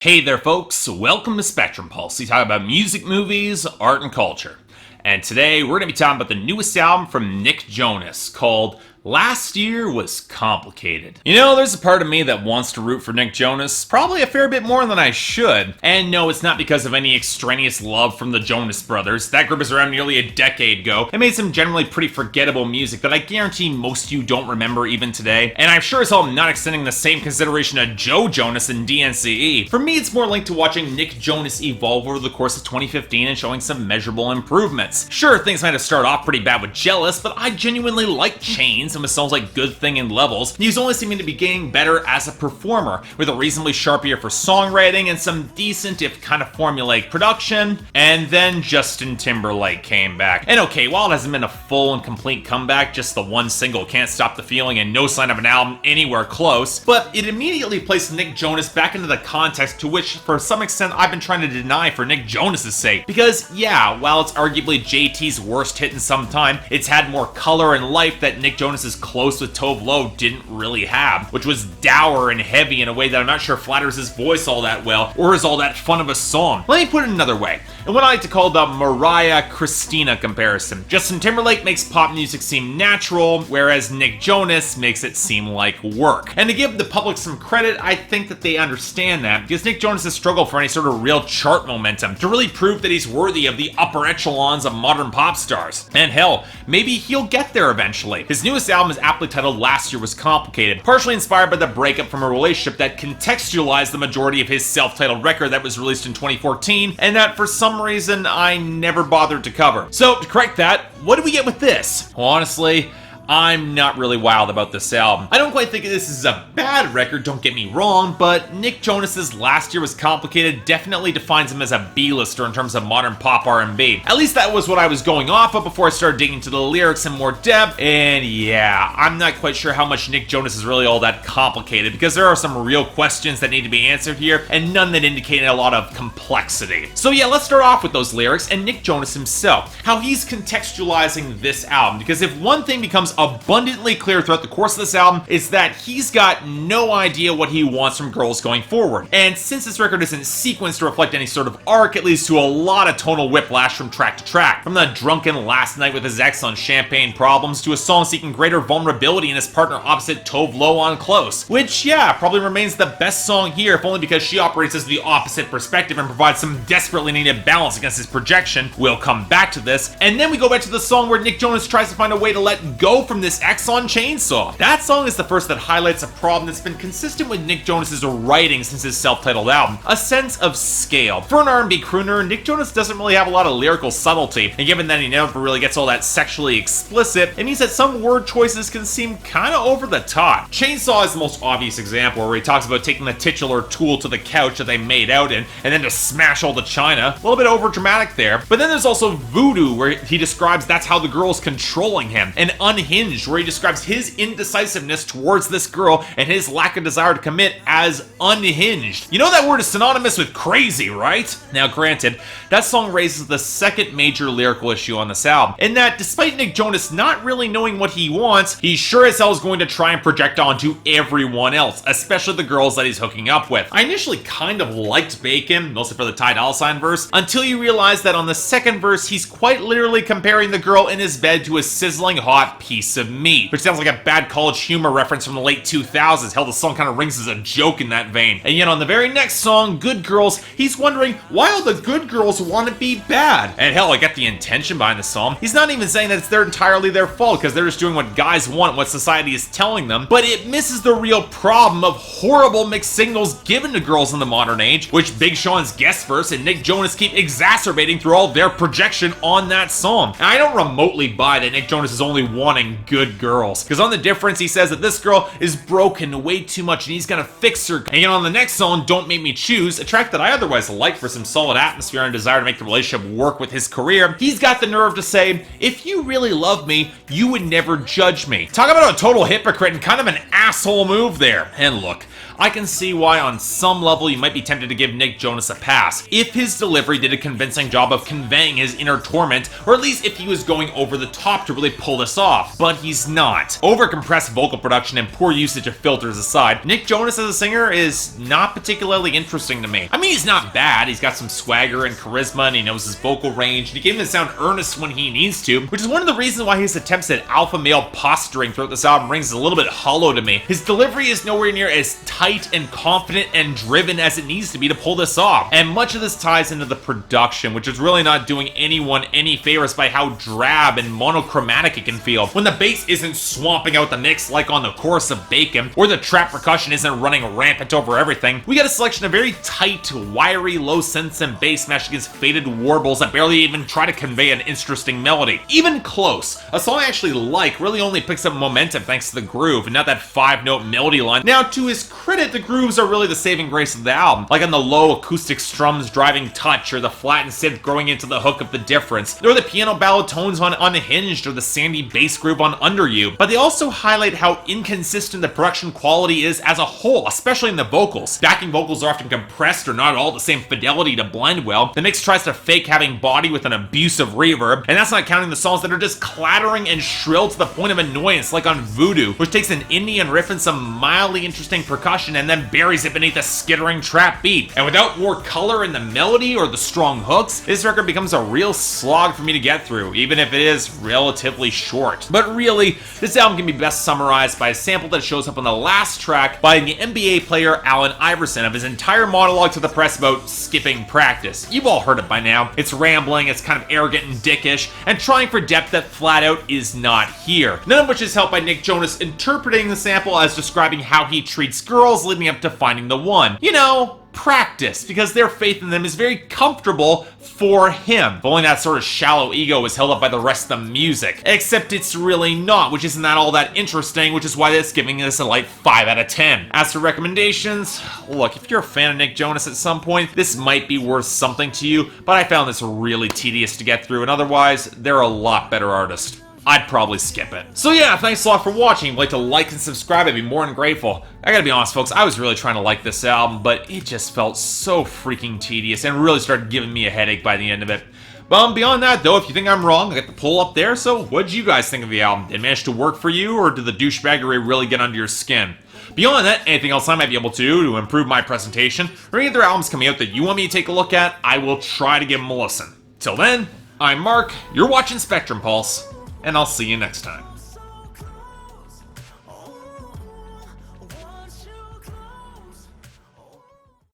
Hey there folks, welcome to Spectrum Pulse. We talk about music, movies, art, and culture. And today we're going to be talking about the newest album from Nick Jonas called Last Year Was Complicated. You know, there's a part of me that wants to root for Nick Jonas, probably a fair bit more than I should. And no, it's not because of any extraneous love from the Jonas Brothers. That group is around nearly a decade ago and made some generally pretty forgettable music that I guarantee most of you don't remember even today. And I'm sure as hell I'm not extending the same consideration to Joe Jonas and DNCE. For me, it's more linked to watching Nick Jonas evolve over the course of 2015 and showing some measurable improvements. Sure, things might have started off pretty bad with Jealous, but I genuinely like Chains and with songs like Good Thing and Levels. He was only seeming to be getting better as a performer, with a reasonably sharp ear for songwriting and some decent, if kind of formulaic production. And then Justin Timberlake came back. And okay, while it hasn't been a full and complete comeback, just the one single, Can't Stop the Feeling, and no sign of an album anywhere close, but it immediately placed Nick Jonas back into the context to which, for some extent, I've been trying to deny for Nick Jonas' sake. Because, yeah, while it's arguably JT's worst hit in some time, it's had more color and life that Nick Jonas' Close with Tove didn't really have, which was dour and heavy in a way that I'm not sure flatters his voice all that well, or is all that fun of a song. Let me put it another way, and what I like to call the Mariah-Christina comparison. Justin Timberlake makes pop music seem natural, whereas Nick Jonas makes it seem like work. And to give the public some credit, I think that they understand that, because Nick Jonas has struggled for any sort of real chart momentum, to really prove that he's worthy of the upper echelons of modern pop stars. And hell, maybe he'll get there eventually. His newest album is aptly titled Last Year Was Complicated, partially inspired by the breakup from a relationship that contextualized the majority of his self-titled record that was released in 2014, and that for some reason I never bothered to cover. So, to correct that, what do we get with this? Well, honestly, I'm not really wild about this album. I don't quite think this is a bad record, don't get me wrong, but Nick Jonas' Last Year Was Complicated definitely defines him as a B-lister in terms of modern pop R&B. At least that was what I was going off of before I started digging into the lyrics in more depth, and yeah, I'm not quite sure how much Nick Jonas is really all that complicated, because there are some real questions that need to be answered here, and none that indicate a lot of complexity. So yeah, let's start off with those lyrics and Nick Jonas himself, how he's contextualizing this album, because if one thing becomes abundantly clear throughout the course of this album is that he's got no idea what he wants from girls going forward. And since this record isn't sequenced to reflect any sort of arc, it leads to a lot of tonal whiplash from track to track. From the drunken last night with his ex on Champagne Problems to a song seeking greater vulnerability in his partner opposite Tove on Close. Which, yeah, probably remains the best song here, if only because she operates as the opposite perspective and provides some desperately needed balance against his projection. We'll come back to this. And then we go back to the song where Nick Jonas tries to find a way to let go from this ex on Chainsaw. That song is the first that highlights a problem that's been consistent with Nick Jonas' writing since his self-titled album, a sense of scale. For an R&B crooner, Nick Jonas doesn't really have a lot of lyrical subtlety, and given that he never really gets all that sexually explicit, it means that some word choices can seem kinda over the top. Chainsaw is the most obvious example, where he talks about taking the titular tool to the couch that they made out in, and then to smash all the china. A little bit over dramatic there. But then there's also Voodoo, where he describes that's how the girl's controlling him, and Unhinged, where he describes his indecisiveness towards this girl and his lack of desire to commit as unhinged. You know that word is synonymous with crazy, right? Now granted, that song raises the second major lyrical issue on this album, in that despite Nick Jonas not really knowing what he wants, he sure as hell is going to try and project onto everyone else, especially the girls that he's hooking up with. I initially kind of liked Bacon, mostly for the Ty Dolla $ign verse, until you realize that on the second verse he's quite literally comparing the girl in his bed to a sizzling hot piece of meat, which sounds like a bad college humor reference from the late 2000s. Hell, the song kind of rings as a joke in that vein. And yet on the very next song, Good Girls, he's wondering why all the good girls want to be bad. And hell, I get the intention behind the song. He's not even saying that it's entirely their fault, because they're just doing what guys want, what society is telling them, but it misses the real problem of horrible mixed signals given to girls in the modern age, which Big Sean's guest verse and Nick Jonas keep exacerbating through all their projection on that song. And I don't remotely buy that Nick Jonas is only wanting good girls, because on the difference he says that this girl is broken way too much and he's gonna fix her. And on the next song, Don't Make Me Choose, a track that I otherwise like for some solid atmosphere and desire to make the relationship work with his career, he's got the nerve to say, if you really love me, you would never judge me. Talk about a total hypocrite and kind of an asshole move there. And look, I can see why on some level you might be tempted to give Nick Jonas a pass, if his delivery did a convincing job of conveying his inner torment, or at least if he was going over the top to really pull this off. but he's not. Over-compressed vocal production and poor usage of filters aside, Nick Jonas as a singer is not particularly interesting to me. I mean, he's not bad, he's got some swagger and charisma, and he knows his vocal range, and he can even sound earnest when he needs to, which is one of the reasons why his attempts at alpha male posturing throughout this album rings a little bit hollow to me. His delivery is nowhere near as tight and confident and driven as it needs to be to pull this off, and much of this ties into the production, which is really not doing anyone any favors by how drab and monochromatic it can feel. When the bass isn't swamping out the mix like on the chorus of Bacon, or the trap percussion isn't running rampant over everything, we get a selection of very tight, wiry, low synths and bass meshed against faded warbles that barely even try to convey an interesting melody. Even Close, a song I actually like, really only picks up momentum thanks to the groove and not that 5-note melody line. Now, to his credit, the grooves are really the saving grace of the album, like on the low acoustic strums driving touch, or the flattened synth growing into the hook of The Difference, or the piano ballad tones on Unhinged, or the sandy bass groove on Under You. But they also highlight how inconsistent the production quality is as a whole, especially in the vocals. Backing vocals are often compressed or not at all the same fidelity to blend well. The mix tries to fake having body with an abusive reverb, and that's not counting the songs that are just clattering and shrill to the point of annoyance, like on Voodoo, which takes an Indian riff and some mildly interesting percussion and then buries it beneath a skittering trap beat. And without more color in the melody or the strong hooks, this record becomes a real slog for me to get through, even if it is relatively short. But really, this album can be best summarized by a sample that shows up on the last track by the NBA player Allen Iverson of his entire monologue to the press about skipping practice. You've all heard it by now. It's rambling, it's kind of arrogant and dickish, and trying for depth that flat out is not here. None of which is helped by Nick Jonas interpreting the sample as describing how he treats girls leading up to finding the one. You know, practice, because their faith in them is very comfortable for him. If only that sort of shallow ego was held up by the rest of the music. Except it's really not, which isn't that all that interesting, which is why it's giving this a light 5 out of 10. As for recommendations, look, if you're a fan of Nick Jonas at some point, this might be worth something to you, but I found this really tedious to get through, and otherwise, they're a lot better artist. I'd probably skip it. So yeah, thanks a lot for watching. If you'd like to like and subscribe, I'd be more than grateful. I gotta be honest, folks, I was really trying to like this album, but it just felt so freaking tedious and really started giving me a headache by the end of it. Beyond that, though, if you think I'm wrong, I got the poll up there, so what did you guys think of the album? Did it manage to work for you, or did the douchebaggery really get under your skin? Beyond that, anything else I might be able to do to improve my presentation, or any other albums coming out that you want me to take a look at, I will try to give them a listen. Till then, I'm Mark, you're watching Spectrum Pulse, and I'll see you next time.